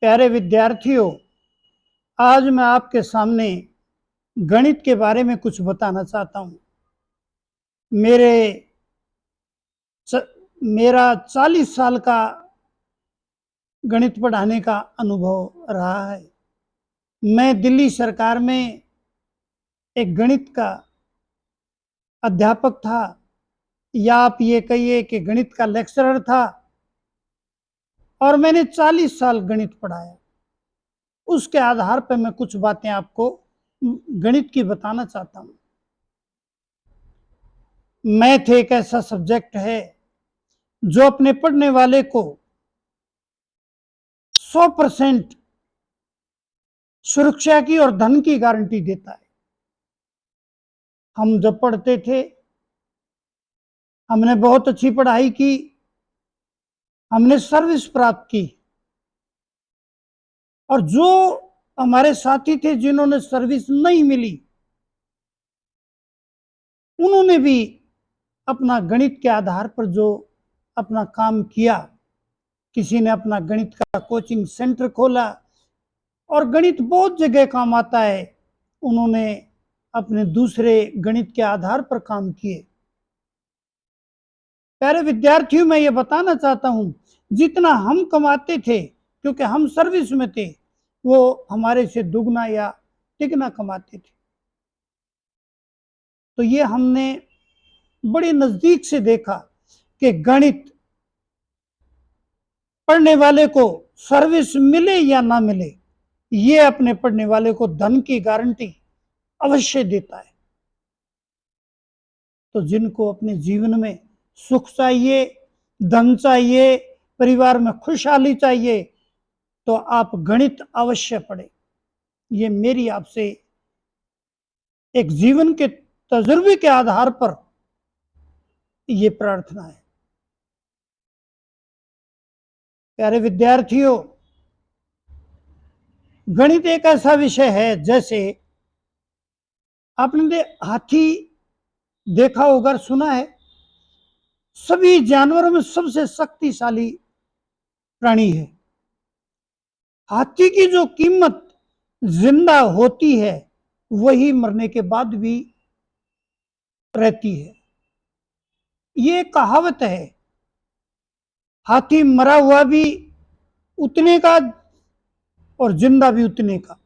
प्यारे विद्यार्थियों, आज मैं आपके सामने गणित के बारे में कुछ बताना चाहता हूँ। मेरा 40 साल का गणित पढ़ाने का अनुभव रहा है। मैं दिल्ली सरकार में एक गणित का अध्यापक था, या आप ये कहिए कि गणित का लेक्चरर था, और मैंने 40 साल गणित पढ़ाया। उसके आधार पर मैं कुछ बातें आपको गणित की बताना चाहता हूँ। मैथ एक ऐसा सब्जेक्ट है जो अपने पढ़ने वाले को 100% सुरक्षा की और धन की गारंटी देता है। हम जब पढ़ते थे, हमने बहुत अच्छी पढ़ाई की, हमने सर्विस प्राप्त की, और जो हमारे साथी थे जिन्होंने सर्विस नहीं मिली, उन्होंने भी अपना गणित के आधार पर जो अपना काम किया, किसी ने अपना गणित का कोचिंग सेंटर खोला, और गणित बहुत जगह काम आता है, उन्होंने अपने दूसरे गणित के आधार पर काम किए। प्यारे विद्यार्थियों, मैं ये बताना चाहता हूं, जितना हम कमाते थे, क्योंकि हम सर्विस में थे, वो हमारे से दुगना या तिगना कमाते थे। तो ये हमने बड़े नजदीक से देखा कि गणित पढ़ने वाले को सर्विस मिले या ना मिले, ये अपने पढ़ने वाले को धन की गारंटी अवश्य देता है। तो जिनको अपने जीवन में सुख चाहिए, धन चाहिए, परिवार में खुशहाली चाहिए, तो आप गणित अवश्य पढ़ें। ये मेरी आपसे एक जीवन के तजुर्बे के आधार पर ये प्रार्थना है। प्यारे विद्यार्थियों, गणित एक ऐसा विषय है, जैसे आपने हाथी देखा होगा, सुना है, सभी जानवरों में सबसे शक्तिशाली प्राणी है। हाथी की जो कीमत जिंदा होती है, वही मरने के बाद भी रहती है। ये कहावत है, हाथी मरा हुआ भी उतने का और जिंदा भी उतने का,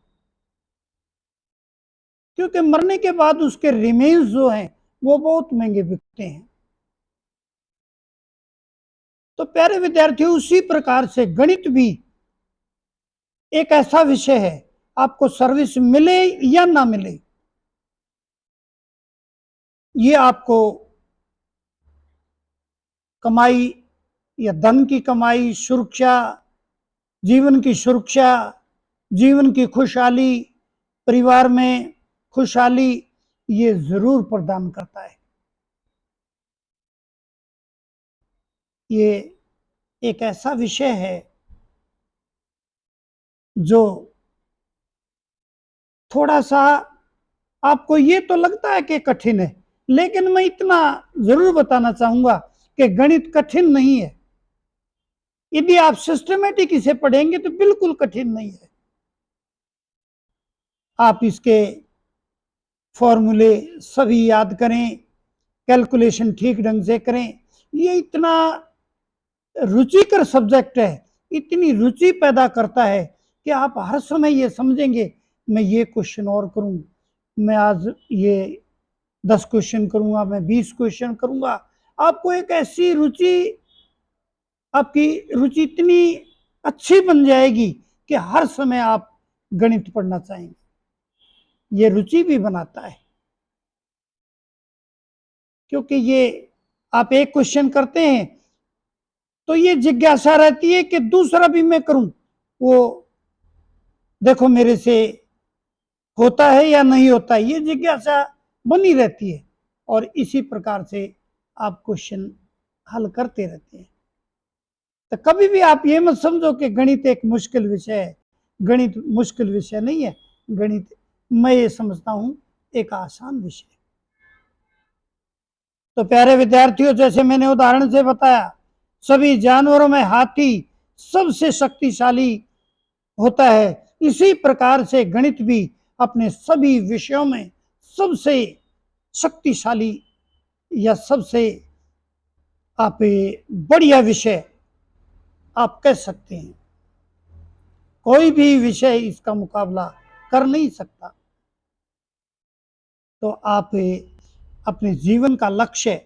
क्योंकि मरने के बाद उसके रिमेन्स जो हैं वो बहुत महंगे बिकते हैं। तो प्यारे विद्यार्थियों, उसी प्रकार से गणित भी एक ऐसा विषय है, आपको सर्विस मिले या ना मिले, ये आपको कमाई या धन की कमाई, सुरक्षा, जीवन की सुरक्षा, जीवन की खुशहाली, परिवार में खुशहाली, ये जरूर प्रदान करता है। ये एक ऐसा विषय है जो थोड़ा सा आपको ये तो लगता है कि कठिन है, लेकिन मैं इतना जरूर बताना चाहूंगा कि गणित कठिन नहीं है। यदि आप सिस्टमेटिक इसे पढ़ेंगे तो बिल्कुल कठिन नहीं है। आप इसके फॉर्मूले सभी याद करें, कैलकुलेशन ठीक ढंग से करें। ये इतना रुचिकर सब्जेक्ट है, इतनी रुचि पैदा करता है कि आप हर समय ये समझेंगे, मैं ये क्वेश्चन और करूं, मैं आज ये 10 क्वेश्चन करूंगा, मैं 20 क्वेश्चन करूंगा। आपको एक ऐसी रुचि, आपकी रुचि इतनी अच्छी बन जाएगी कि हर समय आप गणित पढ़ना चाहेंगे। ये रुचि भी बनाता है, क्योंकि ये आप एक क्वेश्चन करते हैं तो ये जिज्ञासा रहती है कि दूसरा भी मैं करूं, वो देखो मेरे से होता है या नहीं होता है, ये जिज्ञासा बनी रहती है, और इसी प्रकार से आप क्वेश्चन हल करते रहते हैं। तो कभी भी आप ये मत समझो कि गणित एक मुश्किल विषय है। गणित मुश्किल विषय नहीं है। गणित मैं ये समझता हूं एक आसान विषय। तो प्यारे विद्यार्थियों, जैसे मैंने उदाहरण से बताया, सभी जानवरों में हाथी सबसे शक्तिशाली होता है, इसी प्रकार से गणित भी अपने सभी विषयों में सबसे शक्तिशाली या सबसे आप बढ़िया विषय आप कह सकते हैं। कोई भी विषय इसका मुकाबला कर नहीं सकता। तो आप अपने जीवन का लक्ष्य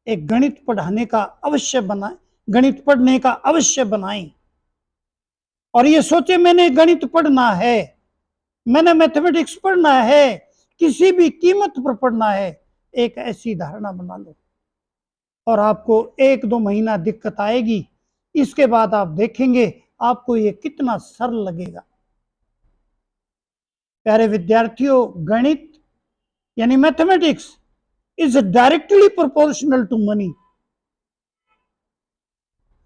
एक गणित पढ़ाने का अवश्य बनाएं, गणित पढ़ने का अवश्य बनाएं। और ये सोचे मैंने गणित पढ़ना है, मैंने मैथमेटिक्स पढ़ना है, किसी भी कीमत पर पढ़ना है, एक ऐसी धारणा बना लो। और आपको 1-2 महीना दिक्कत आएगी, इसके बाद आप देखेंगे आपको ये कितना सरल लगेगा। प्यारे विद्यार्थियों, गणित यानी mathematics is directly proportional to money.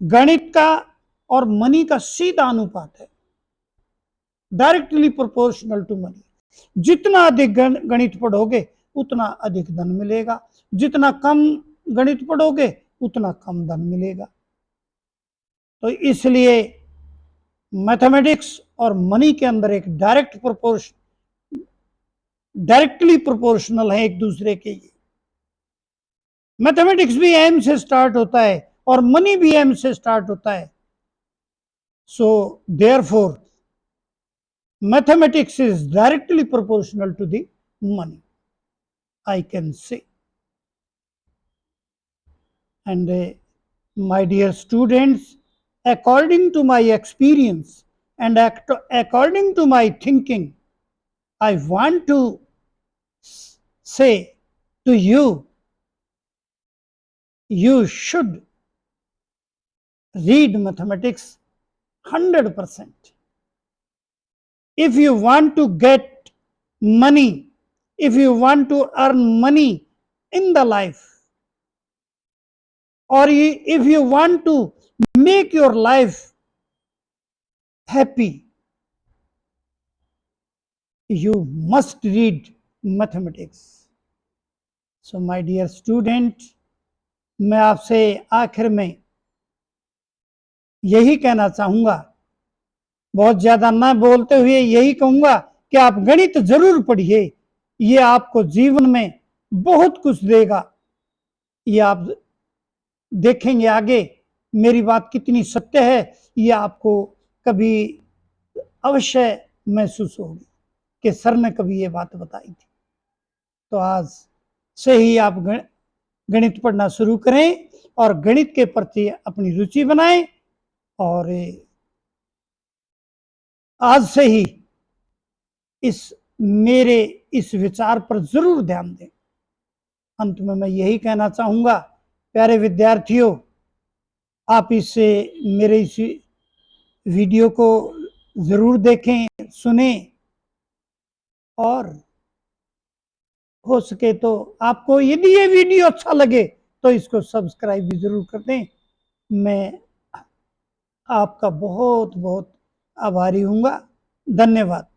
गणित का और मनी का सीधा अनुपात है, डायरेक्टली प्रोपोर्शनल टू मनी। जितना अधिक गणित पढ़ोगे उतना अधिक धन मिलेगा, जितना कम गणित पढ़ोगे उतना कम धन मिलेगा। तो इसलिए मैथमेटिक्स और मनी के अंदर एक डायरेक्टली प्रोपोर्शनल है एक दूसरे के। मैथमेटिक्स भी एम से स्टार्ट होता है और मनी भी एम से स्टार्ट होता है। So therefore mathematics is directly proportional to the money, I can say. And my dear students, according to my experience and according to my thinking, I want to say to you, you should read mathematics 100%. If you want to get money, if you want to earn money in the life, or if you want to make your life happy, you must read mathematics. So my dear student, मैं आपसे आखिर में यही कहना चाहूंगा, बहुत ज्यादा ना बोलते हुए यही कहूंगा कि आप गणित जरूर पढ़िए, ये आपको जीवन में बहुत कुछ देगा। ये आप देखेंगे आगे मेरी बात कितनी सत्य है, ये आपको कभी अवश्य महसूस होगी कि सर ने कभी ये बात बताई थी। तो आज से ही आप गणित पढ़ना शुरू करें और गणित के प्रति अपनी रुचि बनाएं और आज से ही मेरे इस विचार पर जरूर ध्यान दें। अंत में मैं यही कहना चाहूंगा, प्यारे विद्यार्थियों, आप मेरे इस वीडियो को जरूर देखें, सुने और हो सके तो आपको यदि ये वीडियो अच्छा लगे तो इसको सब्सक्राइब भी जरूर कर दें। मैं आपका बहुत बहुत आभारी हूँगा। धन्यवाद।